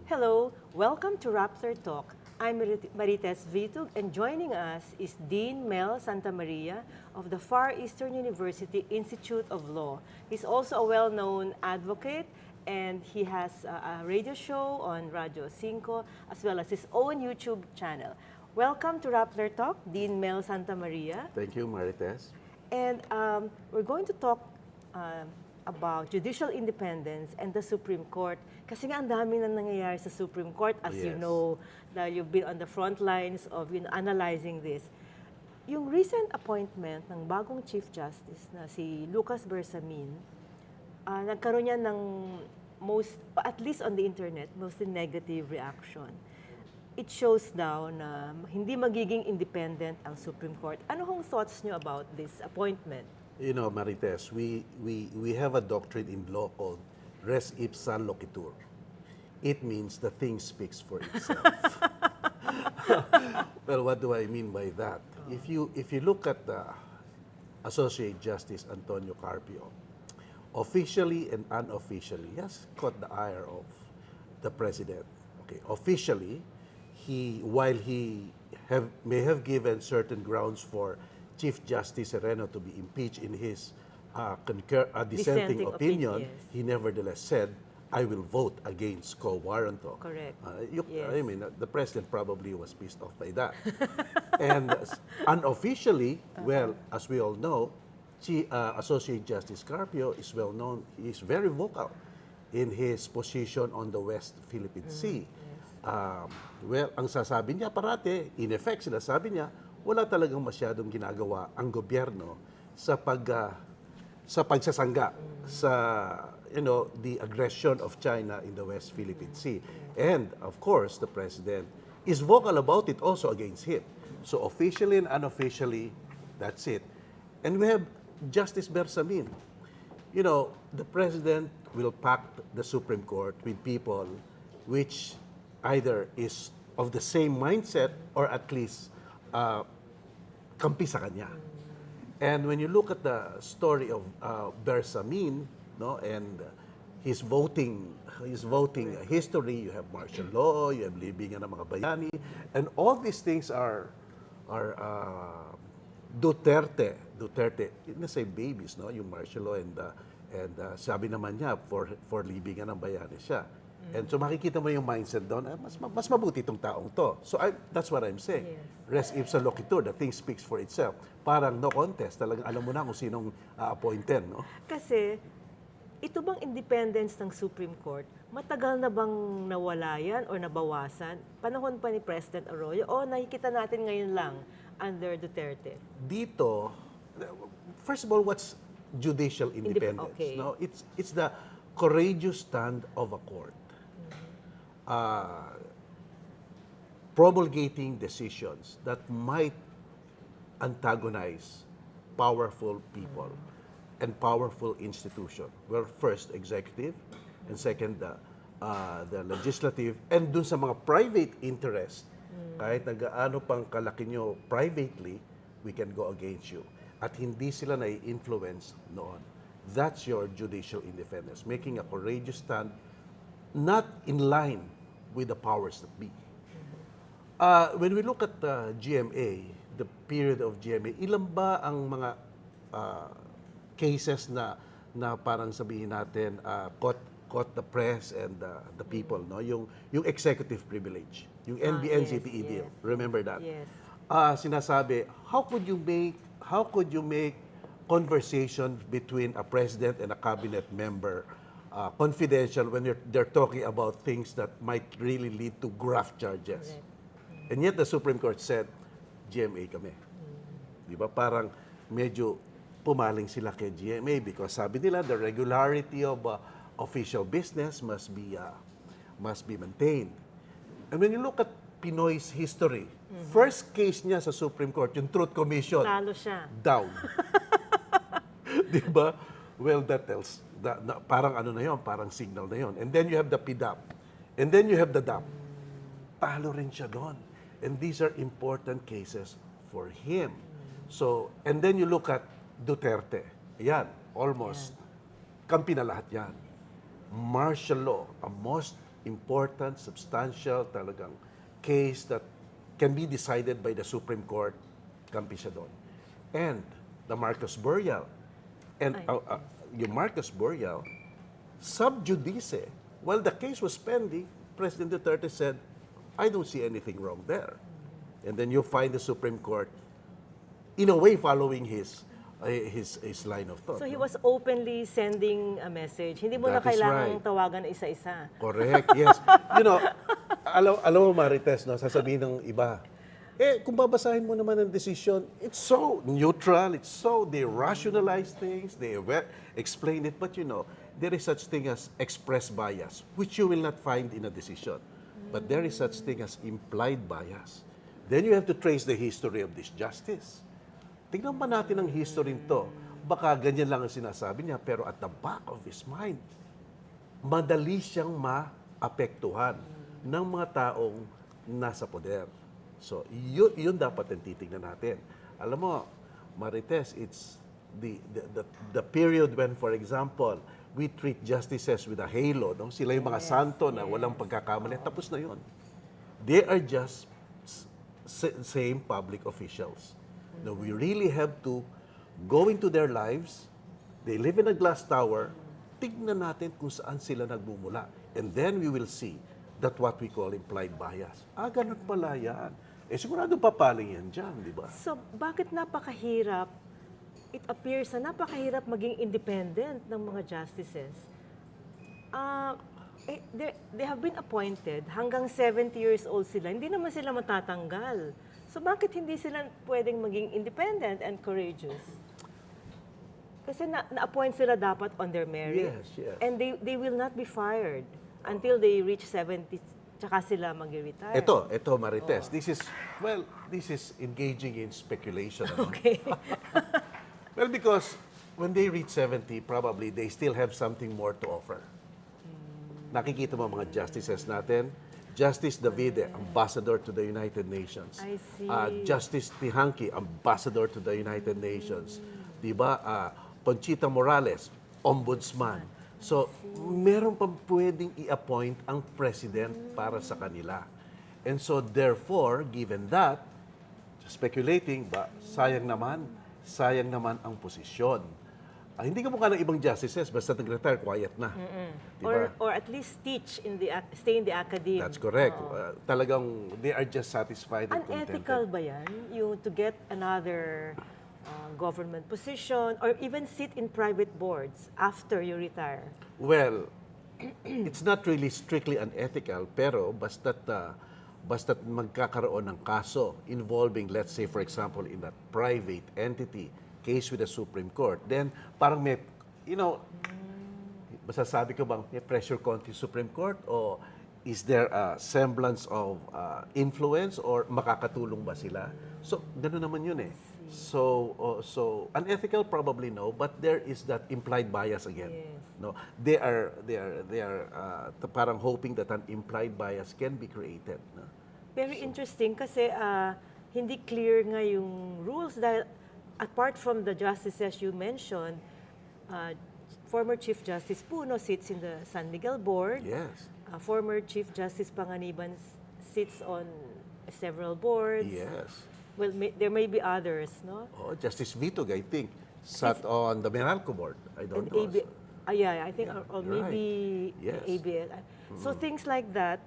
Hello, welcome to Rappler Talk. I'm Marites Vitug, and joining us is Dean Mel Sta Maria of the Far Eastern University Institute of Law. He's also a well-known advocate, and he has a radio show on Radio 5 as well as his own YouTube channel. Welcome to Rappler Talk, Dean Mel Sta Maria. Thank you, Marites. And we're going to talk about judicial independence and the Supreme Court. Kasi nga ang dami na nangyayari sa Supreme Court, as you Yes. know, dahil you've been on the front lines of analyzing this. Yung recent appointment ng bagong Chief Justice na si Lucas Bersamin, nagkaroon niya ng at least on the internet, mostly negative reaction. It shows daw na hindi magiging independent ang Supreme Court. Ano hong thoughts niyo about this appointment? You know, Marites, we have a doctrine in law called res ipsa loquitur. It means the thing speaks for itself. Well, what do I mean by that? If you look at the Associate Justice Antonio Carpio, officially and unofficially, he has caught the ire of the president. Okay, officially, while he may have given certain grounds for Chief Justice Sereno to be impeached in his dissenting opinion, yes. he nevertheless said, I will vote against quo warranto. Correct. Yes. I mean, the president probably was pissed off by that. And unofficially, well, as we all know, Associate Justice Carpio is well known, he is very vocal in his position on the West Philippine Sea. Well, ang sasabi niya parate, in effect, sinasabi niya, wala talagang masyadong ginagawa ang gobyerno sa pagsasangga sa the aggression of China in the West Philippine Sea. And of course, the president is vocal about it also against him. So officially and unofficially, that's it. And we have Justice Bersamin. You know, the president will pack the Supreme Court with people which either is of the same mindset or at least kampi sa kanya. And when you look at the story of Bersamin, no, and his voting history, you have martial law, you have libingan ng mga bayani, and all these things are Duterte, let's say babies, no, yung martial law and sabi naman niya for libingan ng bayani siya. And so makikita mo yung mindset doon, mas mabuti itong taong to. So that's what I'm saying. Yes. Res ipsa loquitur, the thing speaks for itself. Parang no contest, talagang alam mo na kung sinong appointed, no? Kasi, ito bang independence ng Supreme Court, matagal na bang nawala yan o nabawasan? Panahon pa ni President Arroyo o nakikita natin ngayon lang under Duterte? Dito, first of all, what's judicial independence? Okay. No, it's the courageous stand of a court. Promulgating decisions that might antagonize powerful people and powerful institutions. Well, first, executive, and second, the legislative, and dun sa mga private interest, kahit nagaano pang kalaki nyo privately, we can go against you. At hindi sila na-influence noon. That's your judicial independence, making a courageous stand, not in line with the powers that be. When we look at GMA, the period of GMA, ilan ba ang mga cases na parang sabihin natin caught the press and the people, no? Yung executive privilege, yung NBN-CPE yes, deal. yes. Remember that? Yes. Sinasabi, how could you make conversation between a president and a cabinet member confidential when they're talking about things that might really lead to graft charges? Correct. And yet the Supreme Court said, GMA kami. Di ba? Parang medyo pumaling sila kay GMA because sabi nila the regularity of official business must be maintained. And when you look at Pinoy's history, first case niya sa Supreme Court, yung Truth Commission, Talo siya. down. Di ba? Well, that tells, parang ano na yon, parang signal na yon. And then you have the PDAP. And then you have the DAP. Talo rin siya doon. And these are important cases for him. So, and then you look at Duterte. Yan, almost. Kampi na lahat yan. Martial law, a most important, substantial, talagang case that can be decided by the Supreme Court, kampi siya doon. And the Marcos burial. And yung Marcos burial, sub judice, while the case was pending, President Duterte said, I don't see anything wrong there. And then you find the Supreme Court, in a way, following his line of thought. So he was openly sending a message. Hindi mo na That is kailangang right. tawagan isa-isa. Correct, yes. You know, alam mo Marites, no, sasabihin ng iba, kung babasahin mo naman ang decision, it's so neutral, they rationalize things, they explain it, but you know, there is such thing as express bias, which you will not find in a decision. But there is such thing as implied bias. Then you have to trace the history of this justice. Tingnan pa natin ang history nito. Baka ganyan lang ang sinasabi niya, pero at the back of his mind, madali siyang maapektuhan ng mga taong nasa poder. So, yun dapat ang titignan natin. Alam mo, Marites, it's the period when, for example, we treat justices with a halo. No? Sila yung mga santo na walang pagkakamali. Tapos na yun. They are just same public officials. Now, we really have to go into their lives. They live in a glass tower. Tignan natin kung saan sila nagmumula. And then we will see that what we call implied bias. Ganun pala yan. Sigurado papaling yan dyan, di ba? So, bakit napakahirap, it appears na napakahirap maging independent ng mga justices? They have been appointed, hanggang 70 years old sila, hindi naman sila matatanggal. So, bakit hindi sila pwedeng maging independent and courageous? Kasi na-appoint sila dapat on their merit. Yes. And they will not be fired until they reach 70, tsaka sila mag-retire. Ito, Marites. This is engaging in speculation. Okay. Well, because when they reach 70, probably they still have something more to offer. Nakikita mo mga justices natin. Justice Davide, ambassador to the United Nations. I see. Justice Tihanki, ambassador to the United Nations. Diba? Conchita Morales, ombudsman. So, meron pang pwedeng i-appoint ang president para sa kanila. And so, therefore, given that, speculating, sayang naman ang posisyon. Hindi ka mukha ng ibang justices, basta nag-retire, quiet na. Diba? Or at least stay in the academe. That's correct. Talagang, they are just satisfied and Unethical contented. ba yan? You to get another government position or even sit in private boards after you retire? Well, it's not really strictly unethical, pero basta't magkakaroon ng kaso involving, let's say, for example, in a private entity, case with the Supreme Court, then parang may, masasabi ko bang may pressure konti Supreme Court o is there a semblance of influence or makakatulong ba sila? So, gano'n naman yun eh. So unethical probably no, but there is that implied bias again. Yes. No, they are parang hoping that an implied bias can be created. No? Very interesting kasi hindi clear nga yung rules dahil apart from the justices you mentioned, former Chief Justice Puno sits in the San Miguel Board. Yes. Former Chief Justice Panganiban sits on several boards. Yes. Well, there may be others, no? Oh, Justice Vitog, I think, sat on the Meralco board. I don't know. I think, or you're maybe right. Yes. ABS. So things like that,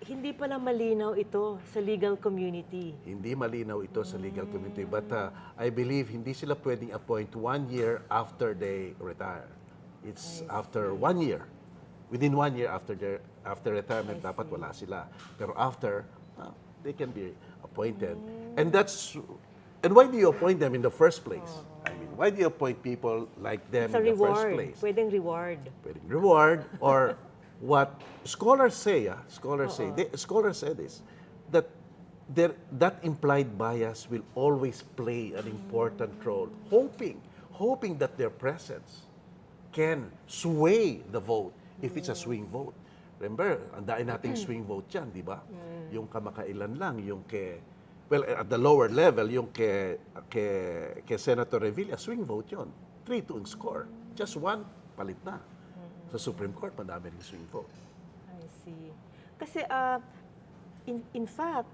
hindi pala malinaw ito sa legal community. Hindi malinaw ito sa legal community, but I believe hindi sila pwedeng appoint 1 year after they retire. It's after 1 year. Within 1 year after retirement, dapat wala sila. Pero after, they can be appointed. And why do you appoint them in the first place? I mean, why do you appoint people like them It's a in the reward. first place? Pwedeng reward. Pwedeng reward, or what scholars say, scholars say this, that implied bias will always play an important role, hoping that their presence can sway the vote if it's a swing vote. Remember, ang dahil nating swing vote yan, di ba? Yung kamakailan lang, yung at the lower level, yung ke Senator Revilla, swing vote yon, 3-2 ang score. Just one, palit na. Sa Supreme Court, madami rin swing vote. I see. see. Kasi in fact,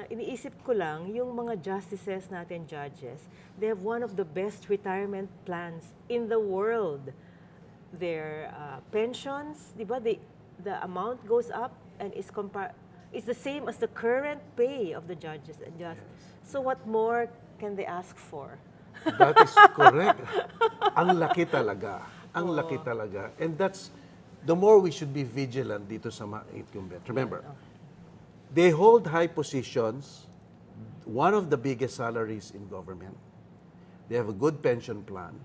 iniisip ko lang, yung mga justices natin, judges, they have one of the best retirement plans in the world. Their pensions, di ba, the amount goes up and is the same as the current pay of the judges and justices. So what more can they ask for? That is correct. Ang laki talaga. Ang laki talaga. And that's, the more we should be vigilant dito sa mga incumbent. Remember, they hold high positions, one of the biggest salaries in government. They have a good pension plan.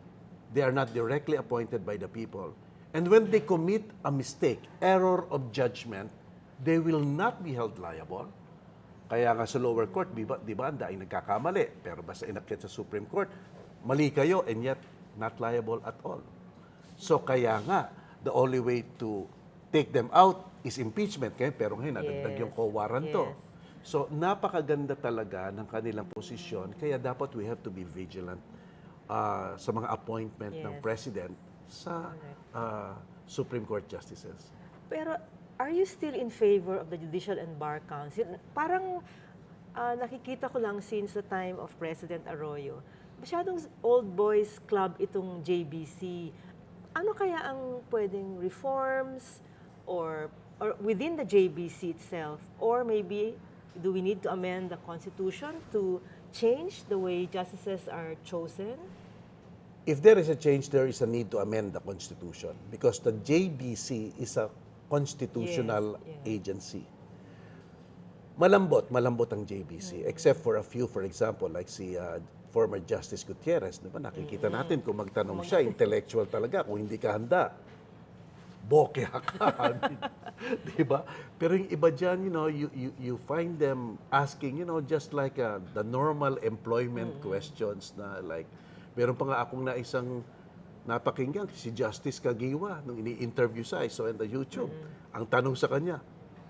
They are not directly appointed by the people. And when they commit a mistake, error of judgment, they will not be held liable. Kaya nga sa lower court, di ba, ang daing nagkakamali. Pero basta inakyat sa Supreme Court, mali kayo and yet not liable at all. So kaya nga, the only way to take them out is impeachment. Pero ngayon, nadagdag yung co-warranto. So napakaganda talaga ng kanilang posisyon. Kaya dapat we have to be vigilant sa mga appointment ng President sa Supreme Court Justices. Pero are you still in favor of the Judicial and Bar Council? Parang nakikita ko lang since the time of President Arroyo, masyadong old boys club itong JBC. Ano kaya ang pwedeng reforms or within the JBC itself? Or maybe do we need to amend the Constitution to change the way justices are chosen? If there is a change, there is a need to amend the Constitution because the JBC is a constitutional agency. Malambot ang JBC, except for a few, for example, like si former Justice Gutierrez, di ba? Nakikita natin kung magtanong siya, intellectual talaga, kung hindi ka handa, bokeh ka. Di ba? Pero yung iba dyan, you find them asking, just like the normal employment questions na like, meron pa nga akong naisang napakinggan, si Justice Kagiwa, nung ini-interview sa I saw in the YouTube. Ang tanong sa kanya,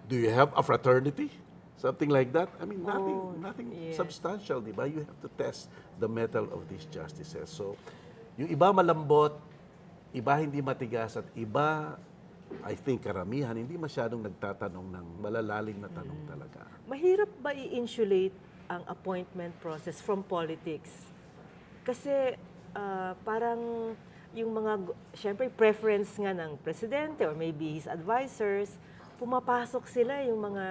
do you have a fraternity? Something like that. I mean, nothing substantial, di ba? You have to test the mettle of these justices. So, yung iba malambot, iba hindi matigas, at iba, I think, karamihan, hindi masyadong nagtatanong ng malalalim na tanong talaga. Mahirap ba i-insulate ang appointment process from politics? Kasi parang yung mga, syempre, preference nga ng presidente or maybe his advisors, pumapasok sila yung mga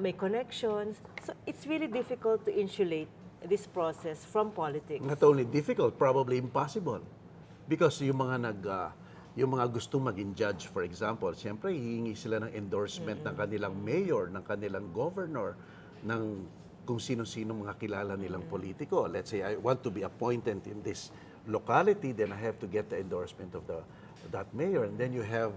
may connections. So, it's really difficult to insulate this process from politics. Not only difficult, probably impossible. Because yung mga gusto maging judge, for example, syempre, hihingi sila ng endorsement ng kanilang mayor, ng kanilang governor, ng kung sino-sino mga kilala nilang politiko. Let's say, I want to be appointed in this locality, then I have to get the endorsement of that mayor. And then you have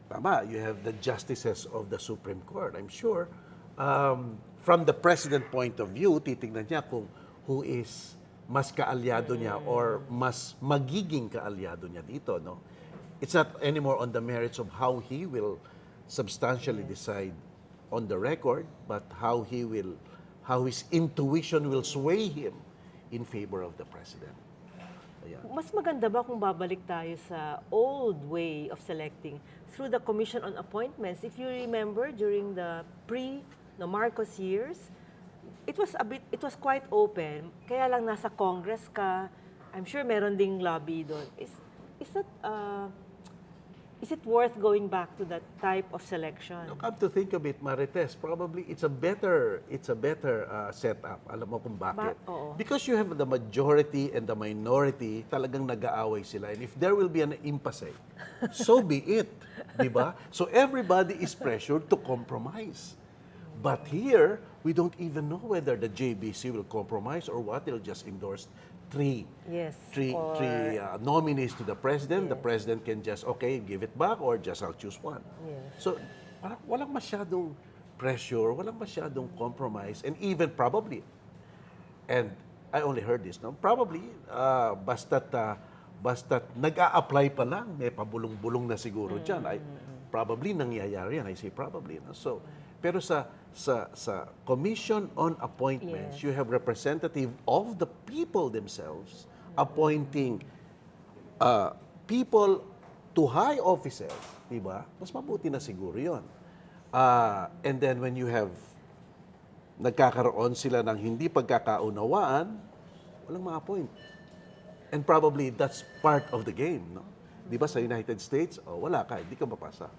the justices of the Supreme Court. I'm sure, from the president point of view, titignan niya kung who is mas kaalyado niya or mas magiging kaalyado niya dito, no? It's not anymore on the merits of how he will substantially decide on the record, but how his intuition will sway him in favor of the president. Ayan. Mas maganda ba kung babalik tayo sa old way of selecting through the Commission on Appointments? If you remember, during the Marcos years, it was quite open. Kaya lang nasa Congress ka, I'm sure meron ding lobby doon. Is it worth going back to that type of selection? Come to think of it, Marites, probably it's a better setup. Alam mo kung bakit? Because you have the majority and the minority, talagang nag-aaway sila. And if there will be an impasse, so be it. Diba? So everybody is pressured to compromise. But here, we don't even know whether the JBC will compromise or what. They'll just endorse three nominees to the president. The president can just, give it back or just I'll choose one. So, parang walang masyadong pressure, walang masyadong compromise, and even probably, and I only heard this, no? Probably, basta't nag-a-apply pa lang, may pabulong-bulong na siguro dyan. Probably nangyayari yan. I say probably. No? So, pero sa Commission on Appointments, you have representative of the people themselves appointing people to high offices, di ba? Mas mabuti na siguro yun. And then when you have nagkakaroon sila ng hindi pagkakaunawaan, walang ma-appoint. And probably that's part of the game, no? Di ba sa United States, wala ka, hindi ka mapasa.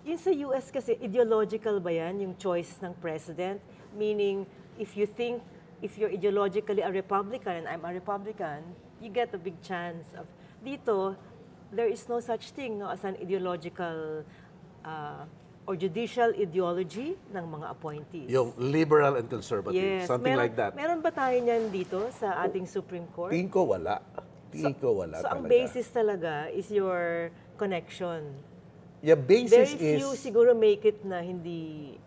Yun sa US kasi, ideological ba yan, yung choice ng president? Meaning, if you're ideologically a Republican and I'm a Republican, you get a big chance of... Dito, there is no such thing no, as an ideological or judicial ideology ng mga appointees. Yung liberal and conservative, something like that. Meron ba tayo niyan dito sa ating Supreme Court? Tingin ko wala. Tingin ko wala So, talaga. ang basis talaga is your connection. Yeah, basis Very few siguro make it na hindi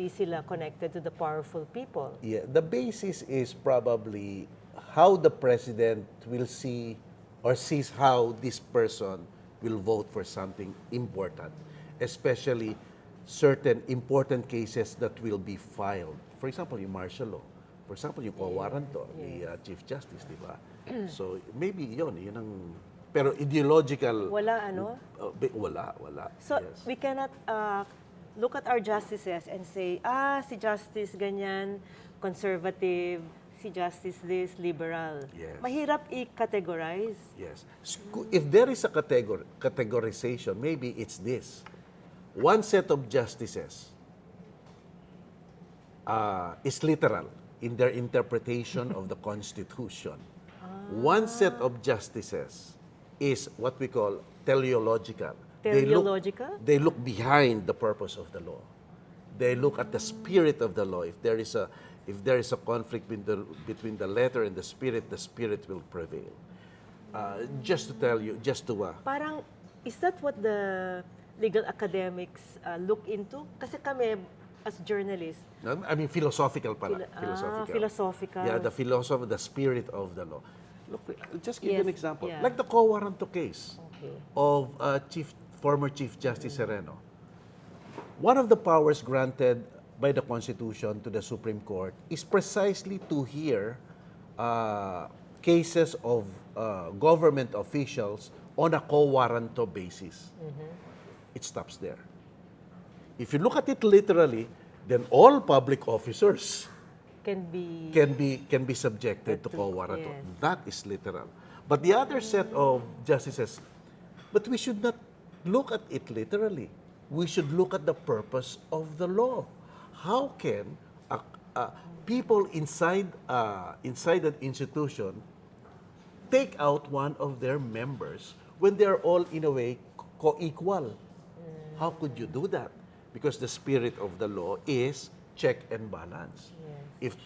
sila connected to the powerful people. Yeah, the basis is probably how the president will see or sees how this person will vote for something important, especially certain important cases that will be filed. For example, yung martial law. For example, yung co-warranto ni Chief Justice, di ba? So, maybe yun ang... Pero ideological... Wala, ano? Wala. So, we cannot look at our justices and say, si Justice ganyan, conservative, si Justice this, liberal. Yes. Mahirap i-categorize. Yes. If there is a categorization, maybe it's this. One set of justices is literal in their interpretation of the Constitution. One set of justices is what we call teleological. Teleological? They look behind the purpose of the law. They look at the spirit of the law. If there is a conflict between the letter and the spirit will prevail. Just to tell you, Parang, is that what the legal academics look into? Kasi kami, as journalists, I mean, philosophical pala. philosophical. Yeah, the spirit of the law. Look, I'll just give you an example. Yeah. Like the co-warranto case Okay. of former Chief Justice Sereno. One of the powers granted by the Constitution to the Supreme Court is precisely to hear cases of government officials on a co-warranto basis. It stops there. If you look at it literally, then all public officers Can be... can be subjected to co-warranto. Yes. That is literal. But the other set of justices, but we should not look at it literally. We should look at the purpose of the law. How can people inside an institution take out one of their members when they're all in a way co-equal? How could you do that? Because the spirit of the law is check and balance. If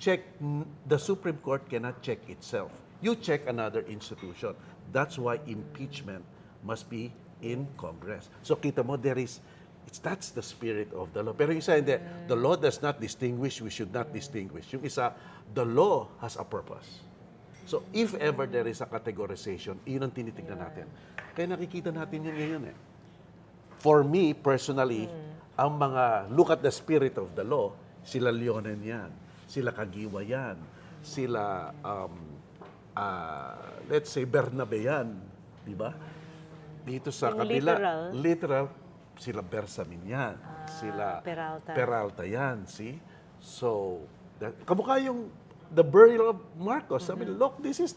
the Supreme Court cannot check itself, you check another institution. That's why impeachment must be in Congress. So kita mo, that's the spirit of the law. Pero yung isa, hindi, the law does not distinguish, we should not distinguish. Yung isa, the law has a purpose. So if ever there is a categorization, yun ang tinitignan natin. Kaya nakikita natin yun ngayon eh. For me, personally, ang mga look at the spirit of the law, sila Leonen yan, sila Kagiwa yan, sila, let's say, Bernabe yan, di ba? Dito sa Yung kabila, literal, sila Bersamin yan, sila Peralta yan, see? So, kamukha yung the burial of Marcos. Sabi, look, this is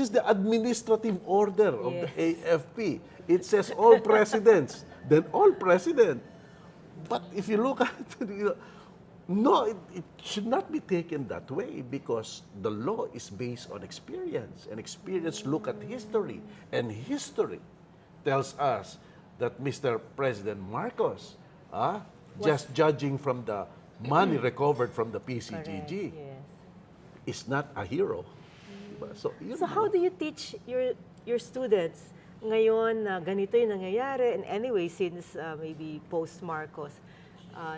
the administrative order of the AFP. It says all presidents, then all president. But if you look at it, no, it should not be taken that way because the law is based on experience. And experience look at history. And history tells us that Mr. President Marcos, just judging from the money recovered from the PCGG, is not a hero. So how do you teach your students ngayon na ganito yung nangyayari? And anyway, since maybe post-Marcos,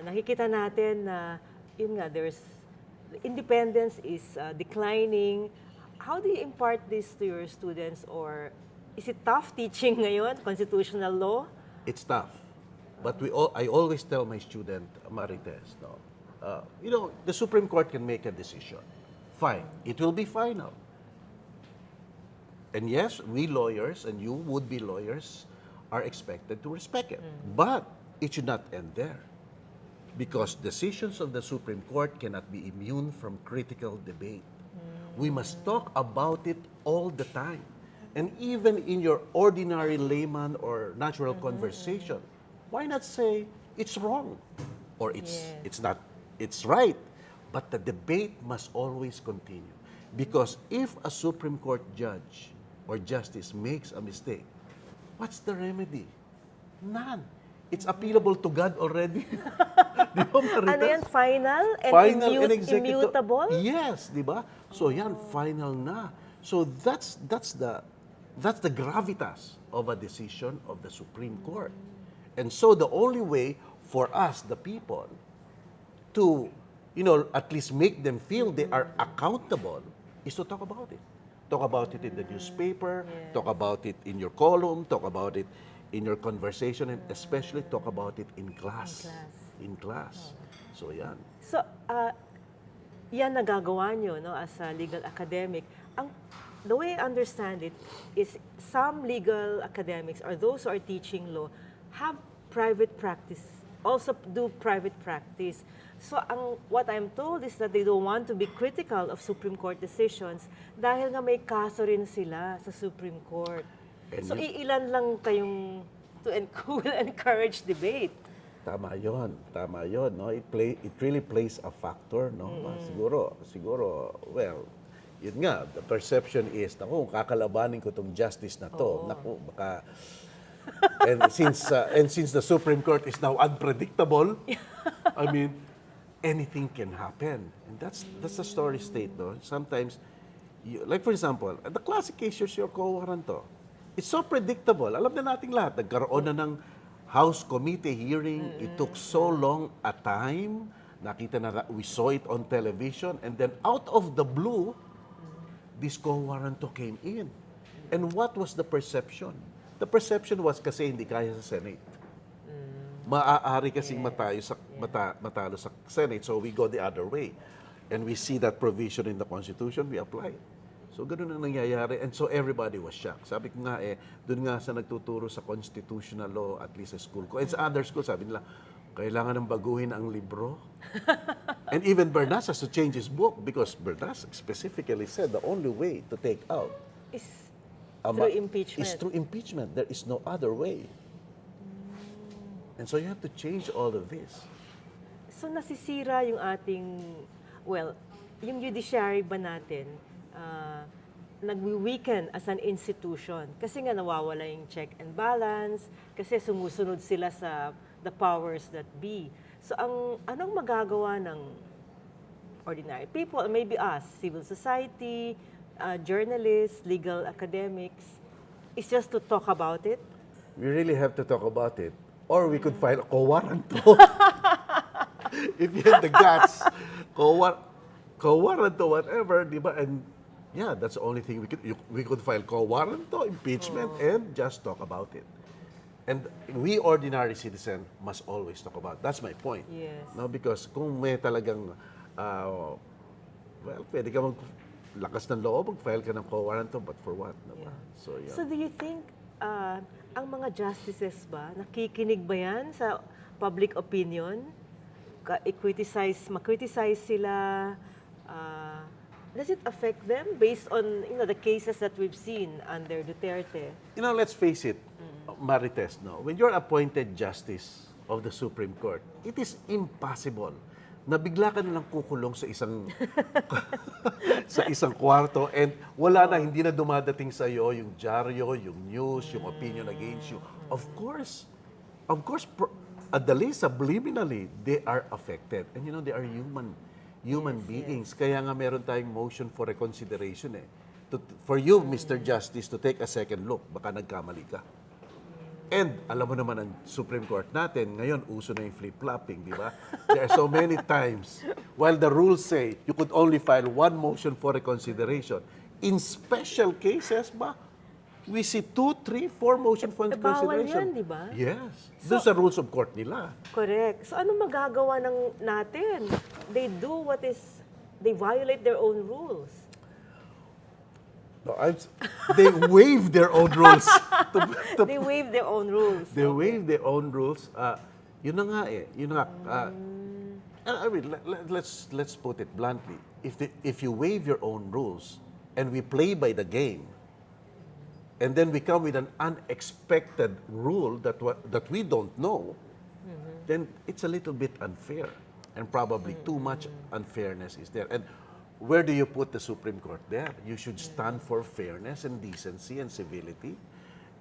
nakikita natin na, yun nga, independence is declining. How do you impart this to your students? Or is it tough teaching ngayon, constitutional law? It's tough. But I always tell my student, Marites, the Supreme Court can make a decision. Fine. It will be final. And yes, we lawyers, and you would be lawyers, are expected to respect it. But it should not end there. Because decisions of the Supreme Court cannot be immune from critical debate. We must talk about it all the time. And even in your ordinary layman or natural conversation, why not say it's wrong or it's not, it's right. But the debate must always continue. Because if a Supreme Court judge or justice makes a mistake, what's the remedy? None. It's appealable to God already. Di ba, Marites? Ano yan, final and immutable? Yes, di ba? So yan, final na. So that's the gravitas of a decision of the Supreme Court. And so the only way for us, the people, to, at least make them feel they are accountable is to talk about it. Talk about it in the newspaper, talk about it in your column, talk about it in your conversation, and especially talk about it in class. In class. So yan. So, yan nagagawa nyo, no, as a legal academic. The way I understand it is some legal academics or those who are teaching law have private practice, also do private practice. So what I'm told is that they don't want to be critical of Supreme Court decisions dahil nga may kaso rin sila sa Supreme Court. And So iilan lang kayong will encourage debate. Tama yon, no? It really plays a factor, no? Siguro, well, yun nga, the perception is, naku, kakalabanin ko tong justice na to. Naku, baka and since the Supreme Court is now unpredictable, I mean, anything can happen. And that's the story state, no? Sometimes, like for example, the classic case is your co-warranto. It's so predictable. Alam na nating lahat. Nagkaroon na ng House Committee hearing. It took so long a time. Nakita na, we saw it on television. And then out of the blue, this co-warranto came in. And what was the perception? The perception was kasi hindi kaya sa Senate. Maaari kasing matalo sa Senate, so we go the other way. And we see that provision in the Constitution, we apply it. So ganun ang nangyayari, and so everybody was shocked. Sabi ko nga doon nga sa nagtuturo sa constitutional law, at least sa school ko, and sa other school, sabi nila, kailangan ng baguhin ang libro. And even Bernas has to change his book because Bernas specifically said the only way to take out Is through impeachment. is through impeachment. There is no other way. And so you have to change all of this. So nasisira yung ating, yung judiciary ba natin, nagwi-weaken as an institution. Kasi nga nawawala yung check and balance, kasi sumusunod sila sa the powers that be. So anong magagawa ng ordinary people, maybe us, civil society, journalists, legal academics, is just to talk about it? We really have to talk about it. Or we could file a co-warranto. If you have the guts, co-warranto, whatever, di ba? And yeah, that's the only thing we could file co-warranto, impeachment, and just talk about it. And we ordinary citizen must always talk about it. That's my point. Yes. No, because kung may talagang, pwede ka lakas ng loob, mag-file ka ng co-warranto, but for what? Diba? So, yeah. So do you think ang mga justices ba, nakikinig ba yan sa public opinion? Ma-criticize sila? Does it affect them based on the cases that we've seen under Duterte? Let's face it, Marites, no? When you're appointed justice of the Supreme Court, it is impossible na bigla ka nalang kukulong sa isang sa isang kwarto and wala na, hindi na dumadating sa iyo yung dyaryo, yung news, yung opinion against you. Of course, at the least subliminally, they are affected. And they are human beings. Kaya nga meron tayong motion for reconsideration for you, Mr. Justice, to take a second look. Baka nagkamali ka. And alam mo naman ang Supreme Court natin, ngayon uso na yung flip-flopping, di ba? There are so many times, while the rules say you could only file one motion for reconsideration, in special cases ba, we see 2, 3, 4 motion for reconsideration. Bawal yan, di ba? Yes. Doon sa rules of court nila. Correct. So ano magagawa natin? They violate their own rules. No, they waive their own rules. They waive their own rules. They waive their own rules. Yun na nga eh. Yun na nga. I mean, let's put it bluntly. If you waive your own rules and we play by the game, and then we come with an unexpected rule that we don't know, then it's a little bit unfair, and probably too much unfairness is there. And where do you put the Supreme Court there? You should stand for fairness and decency and civility.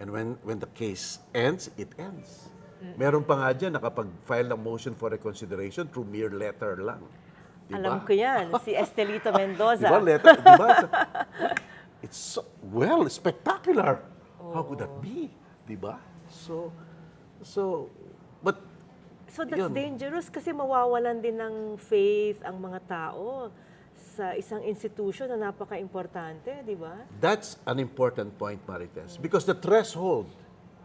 And when the case ends, it ends. Meron pa nga dyan, nakapag-file ng motion for reconsideration through mere letter lang. Diba? Alam ko yan, si Estelito Mendoza. Diba, letter, diba? It's so, well, spectacular. How could that be? Diba? But So that's dangerous kasi mawawalan din ng faith ang mga tao sa isang institution na napaka-importante, di ba? that's an important point, Marites, because the threshold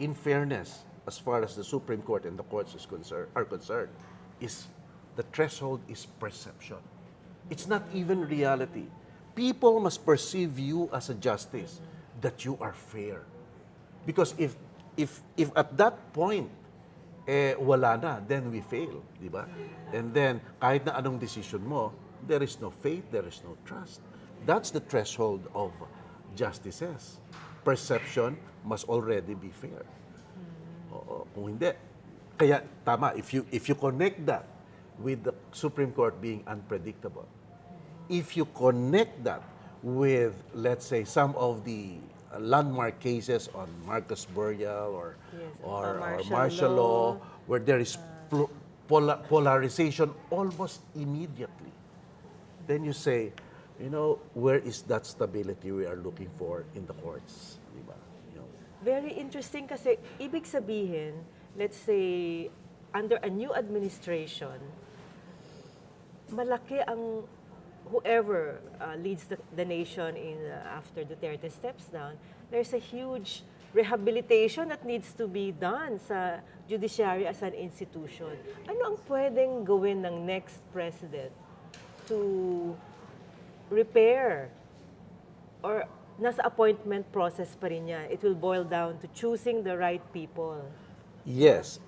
in fairness, as far as the Supreme Court and the courts are concerned, is the threshold is perception. It's not even reality. People must perceive you as a justice, that you are fair. Because if at that point, wala na, then we fail, di ba? And then, kahit na anong decision mo, there is no faith, there is no trust. That's the threshold of justices. Perception must already be fair. Oo, kung hindi. Kaya, tama, if you connect that with the Supreme Court being unpredictable, if you connect that with, let's say, some of the landmark cases on Marcus Burial or martial law, where there is polarization almost immediately, then you say, where is that stability we are looking for in the courts? Diba? Very interesting kasi ibig sabihin, let's say, under a new administration, malaki ang whoever leads the nation after Duterte steps down, there's a huge rehabilitation that needs to be done sa judiciary as an institution. Ano ang pwedeng gawin ng next president to repair? Or nasa appointment process pa rin yan? It will boil down to choosing the right people. Yes,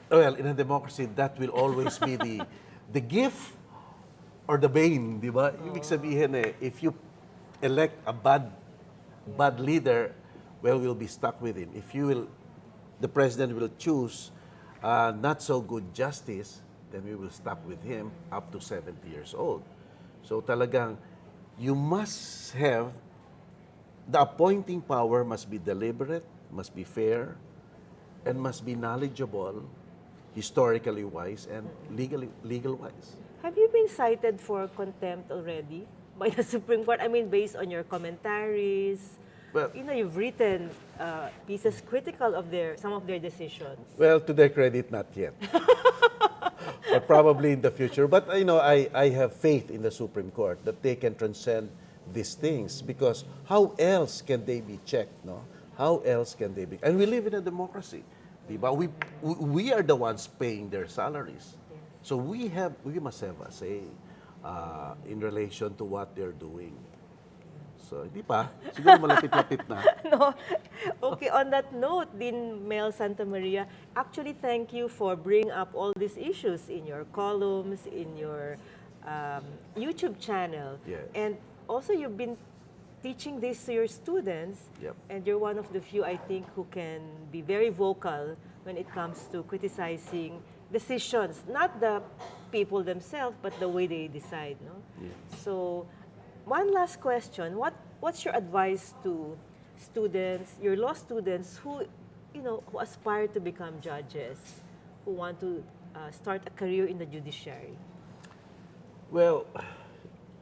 well, in a democracy, that will always be the gift or the bane, di ba? Ibig sabihin if you elect a bad leader, well, we'll be stuck with him. The president will choose not so good justice, then we will stuck with him up to 70 years old. So talagang, you must have, the appointing power must be deliberate, must be fair, and must be knowledgeable, historically wise, and legal wise. Have you been cited for contempt already by the Supreme Court? I mean, based on your commentaries. Well, You've written pieces critical of some of their decisions. Well, to their credit, not yet. But probably in the future. But I have faith in the Supreme Court that they can transcend these things, because how else can they be checked, no? How else can they be? And we live in a democracy, diba? We are the ones paying their salaries. So we must have a say in relation to what they're doing. So, hindi pa. Siguro malapit-lapit na. No. Okay, on that note, Dean Mel Sta Maria, actually thank you for bringing up all these issues in your columns, in your YouTube channel. Yes. And also you've been teaching this to your students. Yep. And you're one of the few, I think, who can be very vocal when it comes to criticizing decisions, not the people themselves, but the way they decide, no? Yeah. So, one last question. What's your advice to students, your law students who aspire to become judges, who want to start a career in the judiciary? Well,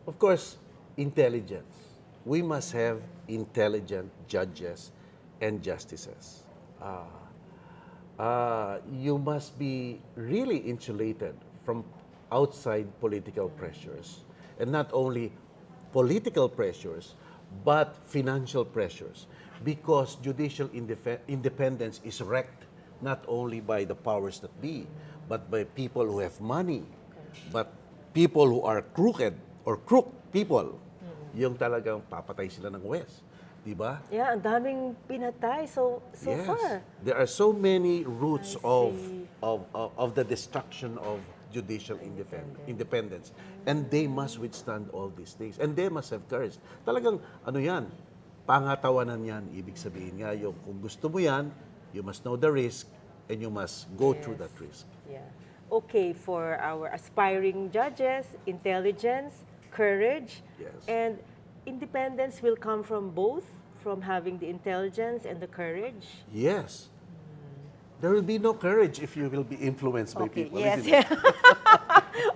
of course, intelligence. We must have intelligent judges and justices. You must be really insulated from outside political pressures, and not only political pressures, but financial pressures, because judicial independence is wrecked not only by the powers that be, but by people who have money, but people who are crooked or crook people, yung talagang papatay sila ng West. Di ba? Yeah, ang daming pinatay so Yes. far. There are so many roots I of, see. of the destruction of judicial independence. And they must withstand all these things. And they must have courage. Talagang, ano yan, pangatawanan yan. Ibig sabihin nga, yung kung gusto mo yan, you must know the risk and you must go through that risk. Yeah. Okay, for our aspiring judges, intelligence, courage, Yes. and independence will come from both, from having the intelligence and the courage. Yes. There will be no courage if you will be influenced by Okay, people. yes. Isn't it?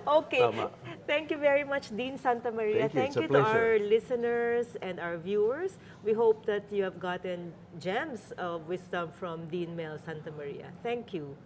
Okay. Tama. Thank you very much, Dean Santa Maria. Thank you. It's a to our pleasure. listeners and our viewers. We hope that you have gotten gems of wisdom from Dean Mel Santa Maria. Thank you.